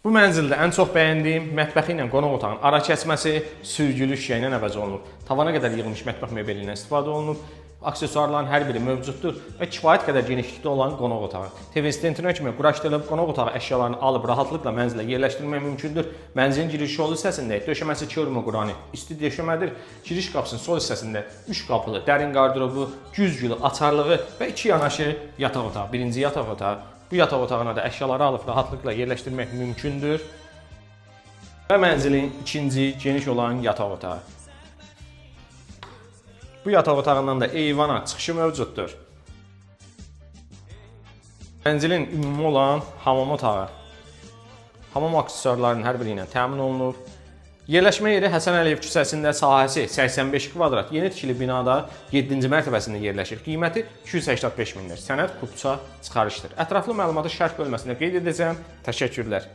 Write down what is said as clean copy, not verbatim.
Bu mənzildə ən çox bəyəndiyim mətbəxi ilə qonaq otağının ara kəsməsi sürgülü şüşə ilə əvəz olunub. Tavana qədər yığılmış mətbəx mebeli ilə istifadə olunub. Aksesuarların hər biri mövcuddur və kifayət qədər genişlikdə olan qonaq otağı. TV stentinə kimi quraşdırılıb qonaq otağı əşyalarını alıb rahatlıqla mənzilə yerləşdirmək mümkündür. Mənzilin giriş yolu hissəsində döşəməsi çörmə qranit, isti döşəmədir. Giriş qapısının sol hissəsində 3 qapılı, dərin qardırobu, güzgülü, açarlığı və 2 yanaşı yataq otağı. Birinci yataq otağı. Bu yataq otağına da əşyaları alıb rahatlıqla yerləşdirmək mümkündür. Və mənzilin ikinci geniş olan yataq otağı. Bu yataq otağından da eyvana çıxışı mövcuddur. Mənzilin ümumi olan hamam otağı. Hamam aksesuarlarının hər biri ilə təmin olunub. Yerləşmə yeri Həsən Əliyev küçəsində, sahəsi 85 kvadrat, yeni tikili binada 7-ci mərtəbəsində yerləşir. Qiyməti 285 mindir. Sənəd kupça çıxarışdır. Ətraflı məlumatı şərh bölməsində qeyd edəcəm. Təşəkkürlər.